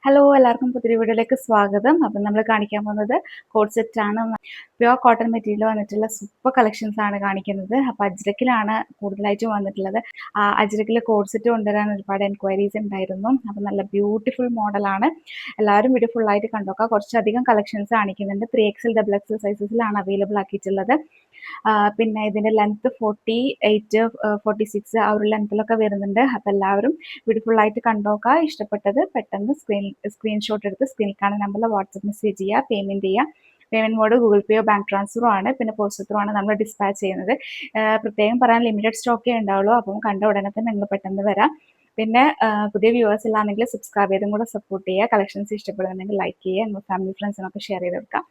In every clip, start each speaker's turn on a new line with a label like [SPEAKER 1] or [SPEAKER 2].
[SPEAKER 1] Hello എല്ലാവർക്കും പുതിയ വീഡിയോയിലേക്ക് സ്വാഗതം. അപ്പം നമ്മൾ കാണിക്കാൻ പോകുന്നത് കോഡ് സെറ്റ് ആണ്. പ്യുവർ കോട്ടൺ മെറ്റീരിയൽ വന്നിട്ടുള്ള സൂപ്പർ കളക്ഷൻസ് ആണ് കാണിക്കുന്നത്. അപ്പോൾ അജ്രക്കിലാണ് കൂടുതലായിട്ടും വന്നിട്ടുള്ളത്. അജ്രക്കിൽ കോഡ് സെറ്റ് കൊണ്ടുവരാൻ ഒരുപാട് എൻക്വയറീസ് ഉണ്ടായിരുന്നു. അപ്പം നല്ല ബ്യൂട്ടിഫുൾ മോഡലാണ്. എല്ലാവരും വീഡിയോ ഫുള്ളായിട്ട് കണ്ടോക്കാം. കുറച്ചധികം കളക്ഷൻസ് കാണിക്കുന്നുണ്ട്. 3XL XXL സൈസസിലാണ് available ആക്കിയിട്ടുള്ളത്. പിന്നെ ഇതിൻ്റെ ലെങ്ത്ത് 48 46 ആ ഒരു ലെങ്ത്തിലൊക്കെ വരുന്നുണ്ട്. അപ്പോൾ എല്ലാവരും വീഡിയോ ഫുള്ളായിട്ട് കണ്ടോക്കുക. ഇഷ്ടപ്പെട്ടത് പെട്ടെന്ന് സ്ക്രീൻഷോട്ട് എടുത്ത് സ്ക്രീനിൽ കാണുന്ന നമ്പറിൽ വാട്സപ്പ് മെസ്സേജ് ചെയ്യുക, പേയ്മെൻറ്റ് ചെയ്യുക. പേയ്മെൻറ്റ് മോഡ് ഗൂഗിൾ പേയോ ബാങ്ക് ട്രാൻസ്ഫറോ ആണ്. പിന്നെ പോസ്റ്റ് ത്രൂ ആണ് നമ്മൾ ഡിസ്പാച്ച് ചെയ്യുന്നത്. പ്രത്യേകം പറയാൻ ലിമിറ്റഡ് സ്റ്റോക്കേ ഉണ്ടാവുള്ളൂ. അപ്പം കണ്ട ഉടനെ തന്നെ നിങ്ങൾ പെട്ടെന്ന് വരാം. പിന്നെ പുതിയ വ്യൂവേഴ്സ് ഇല്ലാന്നെങ്കിൽ സബ്സ്ക്രൈബ് ചെയ്തും കൂടെ സപ്പോർട്ട് ചെയ്യുക. കളക്ഷൻസ് ഇഷ്ടപ്പെടുന്നുണ്ടെങ്കിൽ ലൈക്ക് ചെയ്യുക, നിങ്ങൾ ഫാമിലി ഫ്രണ്ട്സിനൊക്കെ ഷെയർ ചെയ്ത് കൊടുക്കാം.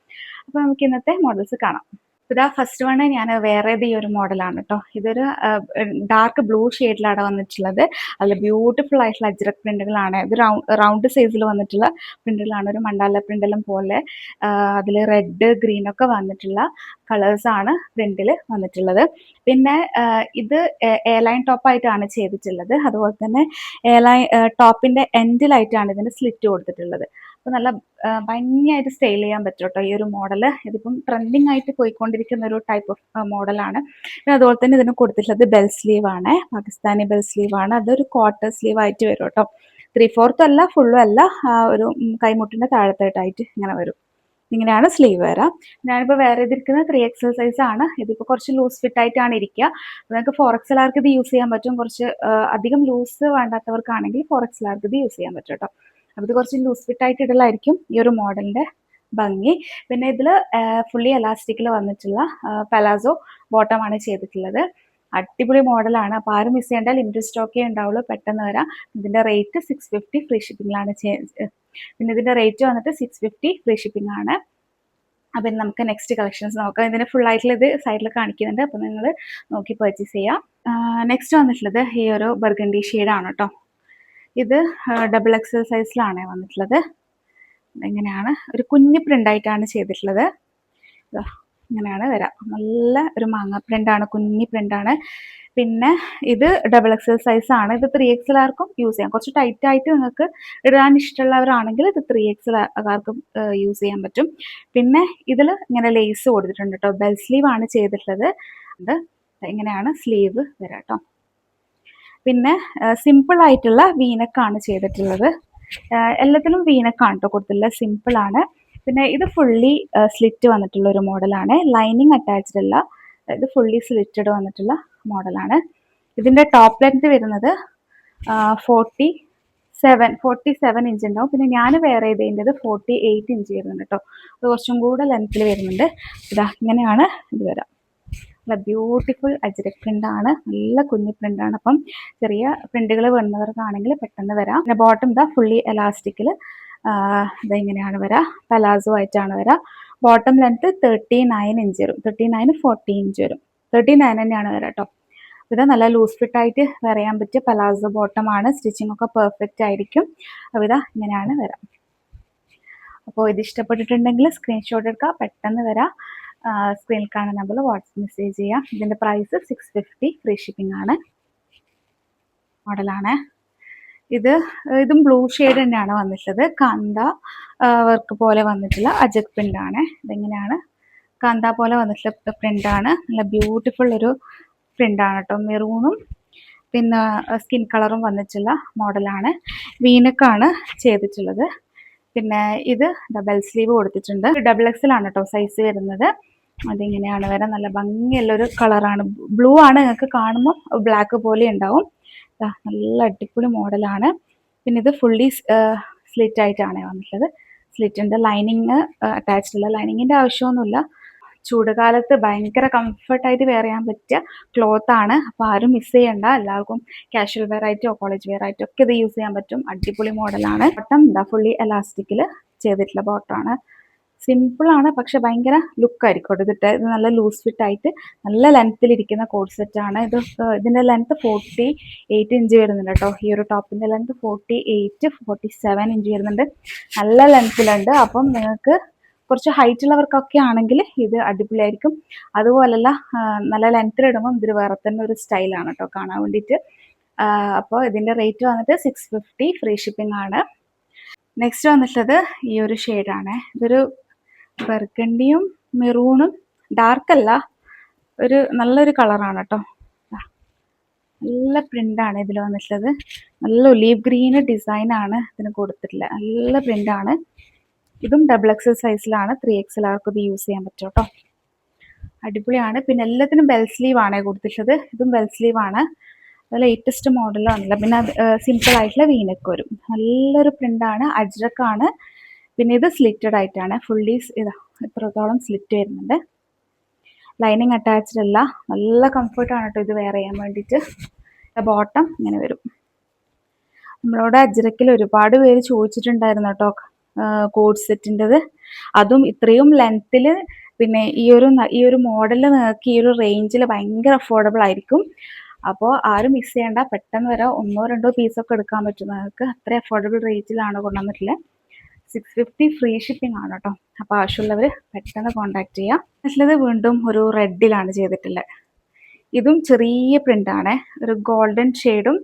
[SPEAKER 1] അപ്പോൾ നമുക്ക് ഇന്നത്തെ മോഡൽസ് കാണാം. ഇതാ ഫസ്റ്റ് വണ് ഞാൻ വേറേത് ഈ ഒരു മോഡലാണ് കേട്ടോ. ഇതൊരു ഡാർക്ക് ബ്ലൂ ഷെയ്ഡിലാണ് വന്നിട്ടുള്ളത്. അതിൽ ബ്യൂട്ടിഫുൾ ആയിട്ടുള്ള അജ്രക് പ്രിന്റുകളാണ്. ഇത് റൗണ്ട് സൈസിൽ വന്നിട്ടുള്ള പ്രിന്റുകളാണ്. ഒരു മണ്ടാല പ്രിന്റെല്ലാം പോലെ അതിൽ റെഡ് ഗ്രീൻ ഒക്കെ വന്നിട്ടുള്ള കളേഴ്സാണ് പ്രിന്റിൽ വന്നിട്ടുള്ളത്. പിന്നെ ഇത് എ ലൈൻ ടോപ്പായിട്ടാണ് ചെയ്തിട്ടുള്ളത്. അതുപോലെ തന്നെ എ ലൈൻ ടോപ്പിന്റെ എൻഡിലായിട്ടാണ് ഇതിന് സ്ലിറ്റ് കൊടുത്തിട്ടുള്ളത്. അപ്പോൾ നല്ല ഭംഗിയായിട്ട് സ്റ്റൈൽ ചെയ്യാൻ പറ്റും കേട്ടോ ഈ ഒരു മോഡല്. ഇതിപ്പം ട്രെൻഡിങ് ആയിട്ട് പോയിക്കൊണ്ടിരിക്കുന്ന ഒരു ടൈപ്പ് ഓഫ് മോഡലാണ്. പിന്നെ അതുപോലെ തന്നെ ഇതിന് കൊടുത്തിട്ടുള്ളത് ബെൽ സ്ലീവ് ആണ്, പാകിസ്ഥാനി ബെൽ സ്ലീവ് ആണ്. അതൊരു ക്വാർട്ടർ സ്ലീവ് ആയിട്ട് വരും കേട്ടോ. 3/4 അല്ല, ഫുള്ളും അല്ല, ഒരു കൈമുട്ടിന്റെ താഴത്തായിട്ടായിട്ട് ഇങ്ങനെ വരും. ഇങ്ങനെയാണ് സ്ലീവ് വരാം. ഞാനിപ്പോൾ വേറെ ഇതിരിക്കുന്നത് 3XL സൈസ് ആണ്. ഇതിപ്പോൾ കുറച്ച് ലൂസ് ഫിറ്റ് ആയിട്ടാണ് ഇരിക്കുക. നിങ്ങൾക്ക് 4XL ആർക്ക് ഇത് യൂസ് ചെയ്യാൻ പറ്റും. കുറച്ച് അധികം ലൂസ് വേണ്ടാത്തവർക്കാണെങ്കിൽ 4XL ആർക്ക് ഇത് യൂസ് ചെയ്യാൻ പറ്റും കേട്ടോ. അപ്പോൾ ഇത് കുറച്ച് ലൂസ് ഫിറ്റ് ആയിട്ട് ഇടലായിരിക്കും ഈ ഒരു മോഡലിന്റെ ഭംഗി. പിന്നെ ഇതിൽ ഫുള്ളി എലാസ്റ്റിക്കിൽ വന്നിട്ടുള്ള പലാസോ ബോട്ടമാണ് ചെയ്തിട്ടുള്ളത്. അടിപൊളി മോഡലാണ്. അപ്പോൾ ആരും മിസ് ചെയ്യേണ്ട, ലിമിറ്റഡ് സ്റ്റോക്കേ ഉണ്ടാവുള്ളൂ. പെട്ടെന്ന് വരാം. ഇതിന്റെ റേറ്റ് 650 ഫ്രീ ഷിപ്പിംഗിലാണ്. പിന്നെ ഇതിന്റെ റേറ്റ് വന്നിട്ട് 650 ഫ്രീ ഷിപ്പിംഗ് ആണ്. അപ്പം നമുക്ക് നെക്സ്റ്റ് കളക്ഷൻസ് നോക്കാം. ഇതിന് ഫുൾ ആയിട്ടുള്ള ഇത് സൈഡിൽ കാണിക്കുന്നുണ്ട്. അപ്പോൾ നിങ്ങൾ നോക്കി പർച്ചേസ് ചെയ്യാം. നെക്സ്റ്റ് വന്നിട്ടുള്ളത് ഈ ഒരു ബർഗണ്ടി ഷെയ്ഡാണ് കേട്ടോ. ഇത് XXL സൈസിലാണ് വന്നിട്ടുള്ളത്. ഇങ്ങനെയാണ് ഒരു കുഞ്ഞ് പ്രിൻ്റായിട്ടാണ് ചെയ്തിട്ടുള്ളത്. ഇങ്ങനെയാണ് വരാം. നല്ല ഒരു മാങ്ങ പ്രിൻ്റാണ്, കുഞ്ഞി പ്രിൻ്റാണ്. പിന്നെ ഇത് XXL സൈസാണ്. ഇത് 3XL ആർക്കും യൂസ് ചെയ്യാം. കുറച്ച് ടൈറ്റ് ആയിട്ട് നിങ്ങൾക്ക് ഇടാൻ ഇഷ്ടമുള്ളവരാണെങ്കിൽ ഇത് 3XL ആർക്കും യൂസ് ചെയ്യാൻ പറ്റും. പിന്നെ ഇതിൽ ഇങ്ങനെ ലേസ് കൊടുത്തിട്ടുണ്ട് കേട്ടോ. ബെൽ സ്ലീവ് ആണ് ചെയ്തിട്ടുള്ളത്. ഇത് ഇങ്ങനെയാണ് സ്ലീവ് വരാം കേട്ടോ. പിന്നെ സിമ്പിൾ ആയിട്ടുള്ള വീനക്കാണ് ചെയ്തിട്ടുള്ളത്. എല്ലാത്തിലും വീനക്കാണ് കേട്ടോ കൊടുത്തിട്ടുള്ളത്. സിമ്പിൾ ആണ്. പിന്നെ ഇത് ഫുള്ളി സ്ലിറ്റ് വന്നിട്ടുള്ള ഒരു മോഡലാണ്. ലൈനിങ് അറ്റാച്ച്ഡ് അല്ല, ഇത് ഫുള്ളി സ്ലിറ്റഡ് വന്നിട്ടുള്ള മോഡലാണ്. ഇതിന്റെ ടോപ്പ് ലെങ്ത് വരുന്നത് 47 ഇഞ്ച് ഉണ്ടാവും. പിന്നെ ഞാൻ വേറെ ഇതിൻ്റെത് 48 ഇഞ്ച് വരുന്നുണ്ട് കേട്ടോ. അത് കുറച്ചും കൂടെ ലെങ്ത്തിൽ വരുന്നുണ്ട്. ഇതാ ഇങ്ങനെയാണ് ഇത് വരാം. നല്ല ബ്യൂട്ടിഫുൾ അജ്രക് പ്രിന്റ് ആണ്. നല്ല കുഞ്ഞു പ്രിന്റ് ആണ്. അപ്പം ചെറിയ പ്രിന്റുകൾ വേണ്ടവർക്കാണെങ്കിൽ പെട്ടെന്ന് വരാം. പിന്നെ ബോട്ടം ഇതാ ഫുള്ളി എലാസ്റ്റിക്കിൽ ഇതെങ്ങനെയാണ് വരാം. പലാസോ ആയിട്ടാണ് വരാം. ബോട്ടം ലെങ്ത് 39 ഇഞ്ച് വരും. 39 40 ഇഞ്ച് വരും. 39 തന്നെയാണ് വരാം കേട്ടോ. ഇത് നല്ല ലൂസ് ഫിറ്റ് ആയിട്ട് വെയർ ചെയ്യാൻ പറ്റിയ പലാസോ ബോട്ടം ആണ്. സ്റ്റിച്ചിങ് ഒക്കെ പെർഫെക്റ്റ് ആയിരിക്കും. അപ്പോൾ ഇതാ ഇങ്ങനെയാണ് വരാം. അപ്പോൾ ഇത് ഇഷ്ടപ്പെട്ടിട്ടുണ്ടെങ്കിൽ സ്ക്രീൻഷോട്ട് എടുക്കുക, പെട്ടെന്ന് വരാം. സ്ക്രീനിൽ കാണുന്ന നമ്പറിൽ വാട്സപ്പ് മെസ്സേജ് ചെയ്യാം. ഇതിൻ്റെ പ്രൈസ് 650 ഫ്രീ ഷിപ്പിംഗ് ആണ്. മോഡലാണ് ഇതും ബ്ലൂ ഷെയ്ഡ് തന്നെയാണ് വന്നിട്ടുള്ളത്. കാന്ത വർക്ക് പോലെ വന്നിട്ടുള്ള അജക് പ്രിന്റ് ആണ്. ഇതെങ്ങനെയാണ് കാന്ത പോലെ വന്നിട്ടുള്ള പ്രിന്റ് ആണ്. നല്ല ബ്യൂട്ടിഫുൾ ഒരു പ്രിന്റ് ആണ് കേട്ടോ. മെറൂണും പിന്നെ സ്കിൻ കളറും വന്നിട്ടുള്ള മോഡലാണ്. വീനക്കാണ് ചെയ്തിട്ടുള്ളത്. പിന്നെ ഇത് ഡബിൾ സ്ലീവ് കൊടുത്തിട്ടുണ്ട്. XXL ആണ് കേട്ടോ സൈസ് വരുന്നത്. അതിങ്ങനെയാണ് വരാൻ. നല്ല ഭംഗിയുള്ളൊരു കളറാണ്. ബ്ലൂ ആണ്, നിങ്ങൾക്ക് കാണുമ്പോൾ ബ്ലാക്ക് പോലെ ഉണ്ടാവും. നല്ല അടിപൊളി മോഡലാണ്. പിന്നെ ഇത് ഫുള്ളി സ്ലിറ്റ് ആയിട്ടാണ് വന്നിട്ടുള്ളത്. സ്ലിറ്റിൻ്റെ ലൈനിങ് അറ്റാച്ച്ഡ് അല്ല. ലൈനിങ്ങിൻ്റെ ആവശ്യമൊന്നുമില്ല. ചൂടുകാലത്ത് ഭയങ്കര കംഫർട്ടായിട്ട് വെയർ ചെയ്യാൻ പറ്റിയ ക്ലോത്ത് ആണ്. അപ്പോൾ ആരും മിസ് ചെയ്യണ്ട. എല്ലാവർക്കും കാഷ്വൽ വെയർ ആയിട്ടോ കോളേജ് വെയർ ആയിട്ടോ ഒക്കെ ഇത് യൂസ് ചെയ്യാൻ പറ്റും. അടിപൊളി മോഡലാണ്. ബോട്ടം എന്താ ഫുള്ളി എലാസ്റ്റിക്കിൽ ചെയ്തിട്ടുള്ള ബോട്ടമാണ്. സിമ്പിൾ ആണ്, പക്ഷെ ഭയങ്കര ലുക്കായിരിക്കും ഇതിട്ട്. ഇത് നല്ല ലൂസ് ഫിറ്റ് ആയിട്ട് നല്ല ലെങ്ത്തിലിരിക്കുന്ന കോഡ് സെറ്റ് ആണ്. ഇതിൻ്റെ ലെങ്ത്ത് 48 ഇഞ്ച് വരുന്നുണ്ട് കേട്ടോ. ഈ ഒരു ടോപ്പിൻ്റെ ലെങ്ത്ത് 47 ഇഞ്ച് വരുന്നുണ്ട്. നല്ല ലെങ്ത്തിലുണ്ട്. അപ്പം നിങ്ങൾക്ക് കുറച്ച് ഹൈറ്റ് ഉള്ളവർക്കൊക്കെ ആണെങ്കിൽ ഇത് അടിപൊളിയായിരിക്കും. അതുപോലല്ല, നല്ല ലെങ്ത്തിലിടുമ്പോൾ ഇതൊരു വേറെ തന്നെ ഒരു സ്റ്റൈലാണ് കേട്ടോ കാണാൻ വേണ്ടിയിട്ട്. അപ്പോൾ ഇതിൻ്റെ റേറ്റ് വന്നിട്ട് 650 ഫ്രീ ഷിപ്പിംഗ് ആണ്. നെക്സ്റ്റ് വന്നിട്ടുള്ളത് ഈ ഒരു ഷെയ്ഡാണ്. ഇതൊരു ബർഗണ്ടിയും മെറൂണും ഡാർക്കല്ല, ഒരു നല്ലൊരു കളറാണ് കേട്ടോ. നല്ല പ്രിൻ്റാണ് ഇതിൽ വന്നിട്ടുള്ളത്. നല്ല ഒലീവ് ഗ്രീന് ഡിസൈനാണ് ഇതിന് കൊടുത്തിട്ടുള്ളത്. നല്ല പ്രിൻ്റാണ്. ഇതും XXL സൈസിലാണ്. 3XL ആർക്കും ഇത് യൂസ് ചെയ്യാൻ പറ്റും കേട്ടോ. അടിപൊളിയാണ്. പിന്നെ എല്ലാത്തിനും ബെൽ സ്ലീവ് ആണ് കൊടുത്തിട്ടുള്ളത്. ഇതും ബെൽ സ്ലീവ് ആണ്. അത് ലേറ്റസ്റ്റ് മോഡലാണല്ലോ. പിന്നെ സിമ്പിൾ ആയിട്ടുള്ള വീനക്ക് വരും. നല്ലൊരു പ്രിൻ്റാണ്. അജ്രക്കാണ്. പിന്നെ ഇത് സ്ലിറ്റഡ് ആയിട്ടാണ്. ഫുള്ളി ഇതാ ഇത്രത്തോളം സ്ലിറ്റ് വരുന്നുണ്ട്. ലൈനിങ് അറ്റാച്ച്ഡ് അല്ല. നല്ല കംഫർട്ടാണ് കേട്ടോ ഇത് വെയർ ചെയ്യാൻ വേണ്ടിയിട്ട്. ബോട്ടം ഇങ്ങനെ വരും. നമ്മളോട് അജ്രക്കിൽ ഒരുപാട് പേര് ചോദിച്ചിട്ടുണ്ടായിരുന്നു കേട്ടോ കോഡ് സെറ്റിൻ്റെത്. അതും ഇത്രയും ലെങ്ത്തിൽ, പിന്നെ ഈ ഒരു മോഡലിൽ നിങ്ങൾക്ക് ഈ ഒരു റേഞ്ചിൽ ഭയങ്കര അഫോർഡബിൾ ആയിരിക്കും. അപ്പോൾ ആരും മിസ് ചെയ്യേണ്ട. പെട്ടെന്ന് വരെ 1-2 പീസൊക്കെ എടുക്കാൻ പറ്റും നിങ്ങൾക്ക്. അത്ര അഫോർഡബിൾ റേറ്റിലാണ് കൊണ്ടുവന്നിട്ടുള്ളത്. 650 ഫ്രീ ഷിപ്പിംഗ് ആണ് കേട്ടോ. അപ്പോൾ ആവശ്യമുള്ളവർ പെട്ടെന്ന് കോൺടാക്ട് ചെയ്യാം. മറ്റുള്ളത് വീണ്ടും ഒരു റെഡിലാണ് ചെയ്തിട്ടുള്ളത്. ഇതും ചെറിയ പ്രിൻ്റാണ്. ഒരു ഗോൾഡൻ ഷെയ്ഡും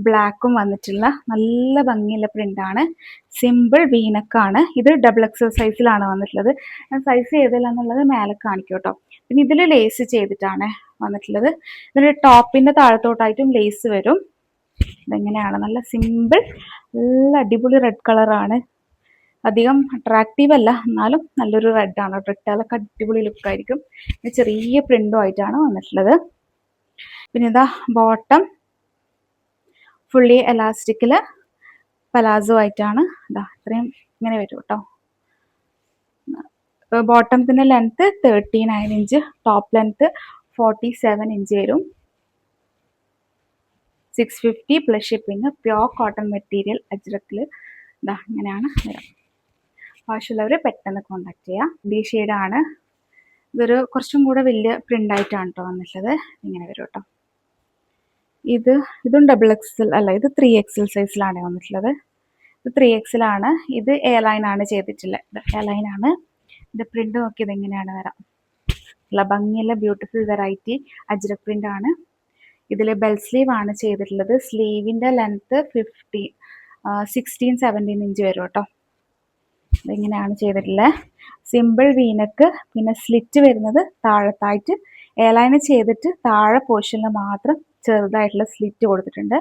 [SPEAKER 1] ബ്ലാക്കും വന്നിട്ടുള്ള നല്ല ഭംഗിയുള്ള പ്രിൻ്റാണ്. സിമ്പിൾ വീനക്കാണ്. ഇത് XXL സൈസിലാണ് വന്നിട്ടുള്ളത്. ഞാൻ സൈസ് ഏതെല്ലാന്നുള്ളത് മേലെ കാണിക്കും കേട്ടോ. പിന്നെ ഇതിൽ ലേസ് ചെയ്തിട്ടാണ് വന്നിട്ടുള്ളത്. ഇതിൻ്റെ ടോപ്പിൻ്റെ താഴത്തോട്ടായിട്ടും ലേസ് വരും. ഇതെങ്ങനെയാണ് നല്ല സിമ്പിൾ, നല്ല അടിപൊളി റെഡ് കളറാണ്. അധികം അട്രാക്റ്റീവ് അല്ല, എന്നാലും നല്ലൊരു റെഡാണ്. ഇട്ടാലൊക്കെ അടിപൊളി ലുക്കായിരിക്കും. ചെറിയ പ്രിൻ്റും ആയിട്ടാണ് വന്നിട്ടുള്ളത്. പിന്നെ ഇതാ ബോട്ടം ഫുള്ളി എലാസ്റ്റിക്കിൽ പലാസോ ആയിട്ടാണ്. ഇതാ ഇത്രയും ഇങ്ങനെ വരും കേട്ടോ. ബോട്ടത്തിൻ്റെ length 39 inch, top length 47 inch വരും. 650 plus shipping. Pure cotton material അജ്രക്കിൽ. ഇതാ ഇങ്ങനെയാണ് വരാം. ആവശ്യമുള്ളവർ പെട്ടെന്ന് കോൺടാക്ട് ചെയ്യാം. ഈ ഷെയ്ഡാണ്. ഇതൊരു കുറച്ചും കൂടെ വലിയ പ്രിൻ്റായിട്ടാണ് കേട്ടോ വന്നിട്ടുള്ളത്. ഇങ്ങനെ വരും കേട്ടോ. ഇതും XXL അല്ല, ഇത് 3XL സൈസിലാണ് വന്നിട്ടുള്ളത്. ഇത് 3XL ആണ്. ഇത് എയർലൈൻ ആണ് ചെയ്തിട്ടുള്ളത്. ഇത് എയർലൈൻ ആണ്. ഇത് പ്രിൻ്റ് നോക്കിയത് എങ്ങനെയാണ് വരാം. നല്ല ഭംഗിയുള്ള ബ്യൂട്ടിഫുൾ വെറൈറ്റി അജ്രക് പ്രിൻ്റ് ആണ്. ഇതിൽ ബെൽ സ്ലീവ് ആണ് ചെയ്തിട്ടുള്ളത്. സ്ലീവിൻ്റെ ലെങ്ത്ത് 16-17 ഇഞ്ച് വരും കേട്ടോ. ഇതെങ്ങനെയാണ് ചെയ്തിട്ടുള്ളത്. സിമ്പിൾ വീനക്ക്, പിന്നെ സ്ലിറ്റ് വരുന്നത് താഴത്തായിട്ട് എയർലൈൻ ചെയ്തിട്ട് താഴെ പോർഷനിൽ മാത്രം ചെറുതായിട്ടുള്ള സ്ലിറ്റ് കൊടുത്തിട്ടുണ്ട്.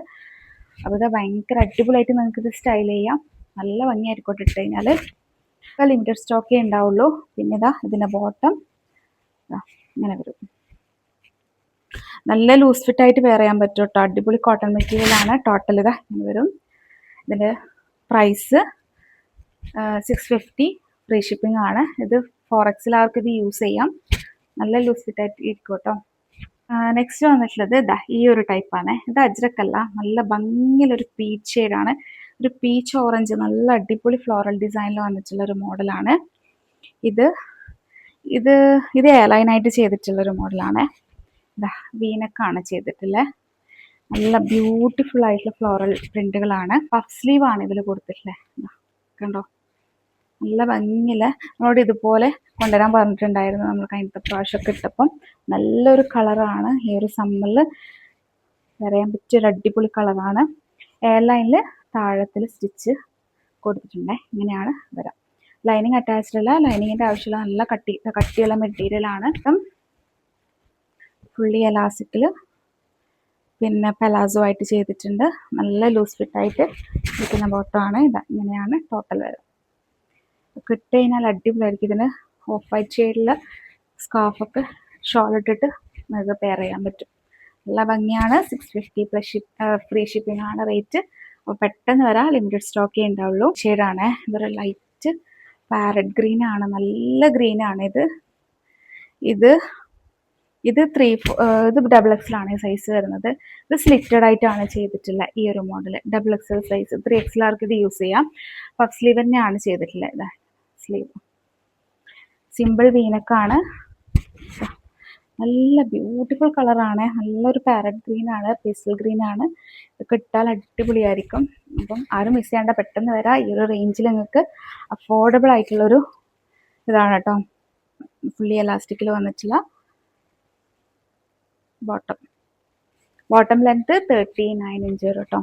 [SPEAKER 1] അപ്പോൾ ഇത് ഭയങ്കര അടിപൊളിയായിട്ട് നിങ്ങൾക്ക് ഇത് സ്റ്റൈൽ ചെയ്യാം. നല്ല ഭംഗിയായിരിക്കോട്ടെ ഇട്ട് കഴിഞ്ഞാൽ. ലിമിറ്റഡ് സ്റ്റോക്കേ ഉണ്ടാവുള്ളൂ. പിന്നെ ഇതാ ഇതിൻ്റെ ബോട്ടം ഇങ്ങനെ വരും. നല്ല ലൂസ് ഫിറ്റായിട്ട് വെയർ ചെയ്യാൻ പറ്റും കേട്ടോ. അടിപൊളി കോട്ടൺ മെറ്റീരിയലാണ്. ടോട്ടൽ ഇതാ ഇങ്ങനെ വരും. ഇതിൻ്റെ പ്രൈസ് 650 ഫ്രീ ഷിപ്പിംഗ് ആണ്. ഇത് 4XL ആർക്ക് ഇത് യൂസ് ചെയ്യാം. നല്ല ലൂസ് ഫിറ്റായിട്ട് ഇരിക്കും കേട്ടോ. നെക്സ്റ്റ് വന്നിട്ടുള്ളത് ഇതാ ഈ ഒരു ടൈപ്പാണ്. ഇത് അജ്രക്കല്ല, നല്ല ഭംഗിയുള്ളൊരു പീച്ച് ഷെയ്ഡാണ്. ഒരു പീച്ച് ഓറഞ്ച് നല്ല അടിപൊളി ഫ്ലോറൽ ഡിസൈനിൽ വന്നിട്ടുള്ള ഒരു മോഡലാണ്. ഇത് എയർലൈനായിട്ട് ചെയ്തിട്ടുള്ളൊരു മോഡലാണ്. ഇതാ വീനക്കാണ് ചെയ്തിട്ടുള്ളത്. നല്ല ബ്യൂട്ടിഫുൾ ആയിട്ടുള്ള ഫ്ലോറൽ പ്രിന്റുകളാണ്. പഫ് സ്ലീവ് ആണ് ഇതിൽ കൊടുത്തിട്ടുള്ളത്. കണ്ടോ, നല്ല ഭംഗിയില്ല. നമ്മളോട് ഇതുപോലെ കൊണ്ടുവരാൻ പറഞ്ഞിട്ടുണ്ടായിരുന്നു നമ്മൾ കഴിഞ്ഞ പ്രാവശ്യമൊക്കെ ഇട്ടപ്പം. നല്ലൊരു കളറാണ്. ഈ ഒരു സമ്മറിൽ പറയാൻ പറ്റിയൊരു അടിപൊളി കളറാണ്. എയർലൈനിൽ താഴത്തിൽ സ്റ്റിച്ച് കൊടുത്തിട്ടുണ്ട്. ഇങ്ങനെയാണ് വരാം. ലൈനിങ് അറ്റാച്ച്ഡ് അല്ല. ലൈനിങ്ങിൻ്റെ ആവശ്യമില്ല. നല്ല കട്ടിയുള്ള മെറ്റീരിയലാണ്. ഇപ്പം ഫുള്ളി എലാസ്റ്റിക്കിൽ പിന്നെ പലാസോ ആയിട്ട് ചെയ്തിട്ടുണ്ട്. നല്ല ലൂസ് ഫിറ്റായിട്ട് ഇരിക്കുന്ന ബോട്ടമാണ്. ഇതാ ഇങ്ങനെയാണ് ടോട്ടൽ വരും. ഇട്ട് കഴിഞ്ഞാൽ അടിപൊളിയായിരിക്കും. ഇതിന് ഓഫ് വൈറ്റ് ഷെയ്ഡിൽ സ്കാർഫൊക്കെ ഷോൾ ഇട്ടിട്ട് നമുക്ക് പെയർ ചെയ്യാൻ പറ്റും. നല്ല ഭംഗിയാണ്. 650 പ്ലസ് ഫ്രീ ഷിപ്പിംഗ് ആണ് റേറ്റ്. അപ്പോൾ പെട്ടെന്ന് വരാം. ലിമിറ്റഡ് സ്റ്റോക്കേ ഉണ്ടാവുള്ളൂ. ഷെയ്ഡാണ്. ഇതൊരു ലൈറ്റ് പാരറ്റ് ഗ്രീൻ ആണ്. നല്ല ഗ്രീനാണ് ഇത്. ഇത് XXL ആണ് സൈസ് വരുന്നത്. ഇത് സ്ലിറ്റഡ് ആയിട്ടാണ് ചെയ്തിട്ടുള്ളത്. ഈ ഒരു മോഡൽ XXL സൈസ്. 3XL ആർക്ക് ഇത് യൂസ് ചെയ്യാം. പഫ് സ്ലീവ് തന്നെയാണ് ചെയ്തിട്ടുള്ളത്. ഇതാ സ്ലീവ്. സിമ്പിൾ വീനക്കാണ്. നല്ല ബ്യൂട്ടിഫുൾ കളറാണ്. നല്ലൊരു പാരറ്റ് ഗ്രീൻ ആണ്, പേസ്റ്റൽ ഗ്രീൻ ആണ്. ഇതൊക്കെ ഇട്ടാൽ അടിപൊളിയായിരിക്കും. അപ്പം ആരും മിസ് ചെയ്യേണ്ട. പെട്ടെന്ന് വരാം. ഈ ഒരു റേഞ്ചിൽ നിങ്ങൾക്ക് അഫോർഡബിൾ ആയിട്ടുള്ളൊരു ഇതാണ് കേട്ടോ. ഫുള്ളി എലാസ്റ്റിക്കിൽ വന്നിട്ടുള്ള ബോട്ടം ലെങ്ത്ത് 39 ഇഞ്ച് വരും കേട്ടോ.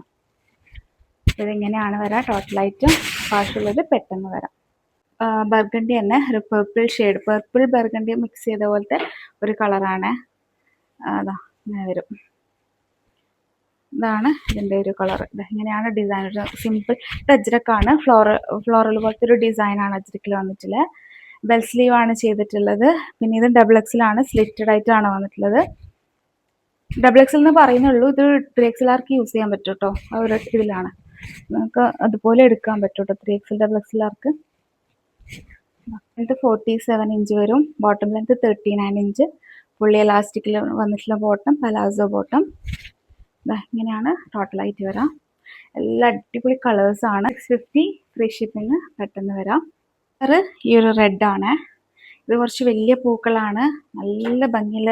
[SPEAKER 1] ഇതിങ്ങനെയാണ് വരാം ടോട്ടലായിട്ട്. ആവശ്യമുള്ളത് പെട്ടെന്ന് വരാം. ബർഗണ്ടി തന്നെ ഒരു purple shade, purple burgundy mix ചെയ്ത പോലത്തെ ഒരു കളറാണ്. അതാ ഇങ്ങനെ വരും. ഇതാണ് ഇതിൻ്റെ ഒരു കളർ. ഇങ്ങനെയാണ് ഡിസൈൻ. ഒരു സിമ്പിൾ അജ്രക്കാണ്. ഫ്ലോറൽ പോലത്തെ ഒരു ഡിസൈനാണ് അജ്രക്കിൽ വന്നിട്ടുള്ളത്. ബെൽ സ്ലീവ് ആണ് ചെയ്തിട്ടുള്ളത്. പിന്നെ ഇത് ഡബിൾ എക്സിലാണ്, സ്ലിറ്റഡ് ആയിട്ടാണ് വന്നിട്ടുള്ളത്. ഡബിൾ എക്സൽ എന്ന് പറയുന്നുള്ളൂ, ഇത് 3XLർക്ക് യൂസ് ചെയ്യാൻ പറ്റും കേട്ടോ. ആ ഒരു ഇതിലാണ് നമുക്ക് അതുപോലെ എടുക്കാൻ പറ്റും കേട്ടോ. 3XL ഡബിൾ എക്സലാർക്ക് ലെങ്ത് 47 ഇഞ്ച് വരും. Bottom length 39 inch. ഫുള്ളി എലാസ്റ്റിക്കിൽ വന്നിട്ടുള്ള ബോട്ടം, പലാസോ ബോട്ടം. ഇങ്ങനെയാണ് ടോട്ടലായിട്ട് വരാം. എല്ലാ അടിപൊളി കളേഴ്സാണ്. 650 ഫ്രീ ഷിപ്പിങ് പെട്ടെന്ന് വരാം. കളറ് ഈ ഒരു റെഡാണ്. ഇത് കുറച്ച് വലിയ പൂക്കളാണ്. നല്ല ഭംഗിയിൽ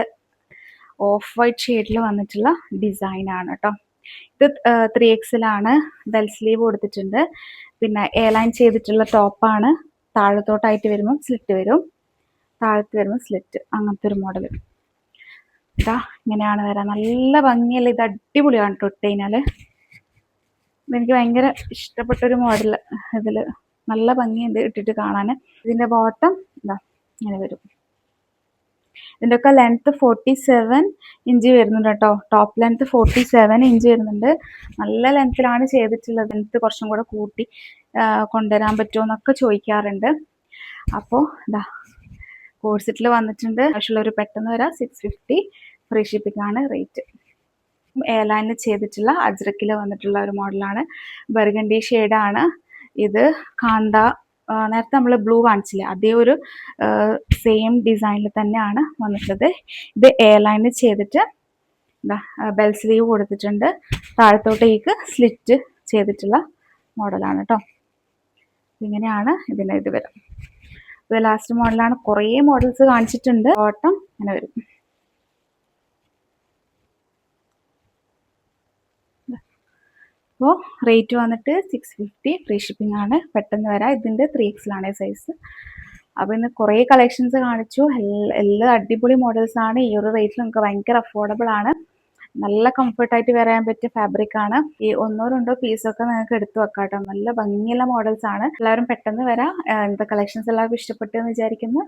[SPEAKER 1] ഓഫ് വൈറ്റ് ഷെയ്ഡിൽ വന്നിട്ടുള്ള ഡിസൈനാണ് കേട്ടോ. ഇത് 3XL ആണ്. ബെൽ സ്ലീവ് കൊടുത്തിട്ടുണ്ട്. പിന്നെ എ ലൈൻ ചെയ്തിട്ടുള്ള ടോപ്പാണ്. താഴത്തോട്ടായിട്ട് വരുമ്പോൾ സ്ലിറ്റ് വരും, താഴത്ത് വരുമ്പോൾ സ്ലിറ്റ്, അങ്ങനത്തെ ഒരു മോഡൽ. ഇതാ ഇങ്ങനെയാണ് വരാൻ. നല്ല ഭംഗിയല്ല, ഇത് അടിപൊളിയാണ് കേട്ടോ. ഇട്ട് കഴിഞ്ഞാൽ ഇതെനിക്ക് ഭയങ്കര ഇഷ്ടപ്പെട്ടൊരു മോഡൽ. ഇതിൽ നല്ല ഭംഗിയുണ്ട് ഇട്ടിട്ട് കാണാൻ. ഇതിൻ്റെ ബോട്ടം ഇതാ ഇങ്ങനെ വരും. ഇതിൻ്റെ ഒക്കെ ലെങ്ത്ത് 47 ഇഞ്ച് വരുന്നുണ്ട് കേട്ടോ. ടോപ്പ് ലെങ്ത്ത് 47 ഇഞ്ച് വരുന്നുണ്ട്. നല്ല ലെങ്ത്തിലാണ് ചെയ്തിട്ടുള്ളത്. ലെങ്ത്ത് കുറച്ചും കൂടെ കൂട്ടി കൊണ്ടുവരാൻ പറ്റുമോ എന്നൊക്കെ ചോദിക്കാറുണ്ട്. അപ്പോൾ ഇതാ കോഴ്സെറ്റിൽ വന്നിട്ടുണ്ട്. ആവശ്യമുള്ളവർ പെട്ടെന്ന് വരാം. 650 ഫ്രീ ഷിപ്പിംഗ് ആണ് റേറ്റ്. എയർലൈനിൽ ചെയ്തിട്ടുള്ള അജ്രക്കിൽ വന്നിട്ടുള്ള ഒരു മോഡലാണ്. ബർഗണ്ടി ഷെയ്ഡാണ് ഇത്. കാന്ത നേരത്തെ നമ്മൾ ബ്ലൂ കാണിച്ചില്ലേ, അതേ ഒരു സെയിം ഡിസൈനിൽ തന്നെയാണ് വന്നിട്ടുള്ളത്. ഇത് എയർലൈനിൽ ചെയ്തിട്ട് ബെൽ സ്ലീവ് കൊടുത്തിട്ടുണ്ട്. താഴത്തോട്ടേക്ക് സ്ലിറ്റ് ചെയ്തിട്ടുള്ള മോഡലാണ് കേട്ടോ. ഇങ്ങനെയാണ് ഇതിൻ്റെ ഇത് വരും. ഇത് ലാസ്റ്റ് മോഡലാണ്. കുറേ മോഡൽസ് കാണിച്ചിട്ടുണ്ട്. ബോട്ടം ഇങ്ങനെ വരും. അപ്പോൾ റേറ്റ് വന്നിട്ട് 650 ഫ്രീ ഷിപ്പിംഗ് ആണ്. പെട്ടെന്ന് വരാം. ഇതിൻ്റെ 3XL സൈസ്. അപ്പോൾ ഇന്ന് കുറേ കളക്ഷൻസ് കാണിച്ചു. എല്ലാ അടിപൊളി മോഡൽസാണ്. ഈ ഒരു റേറ്റിൽ നമുക്ക് ഭയങ്കര അഫോർഡബിൾ ആണ്. നല്ല കംഫർട്ടായിട്ട് വരാൻ പറ്റിയ ഫാബ്രിക് ആണ്. ഈ 1-2 പീസൊക്കെ നിങ്ങൾക്ക് എടുത്തു വെക്കാം കേട്ടോ. നല്ല ഭംഗിയുള്ള മോഡൽസ് ആണ്. എല്ലാവരും പെട്ടെന്ന് വരാം. ഇന്നത്തെ കളക്ഷൻസ് എല്ലാവർക്കും ഇഷ്ടപ്പെട്ടു എന്ന് വിചാരിക്കുന്നു.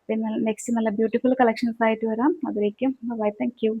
[SPEAKER 1] പിന്നെ നെക്സ്റ്റ് നല്ല ബ്യൂട്ടിഫുൾ കളക്ഷൻസ് ആയിട്ട് വരാം. അതിലേക്കും ബൈ. Thank you.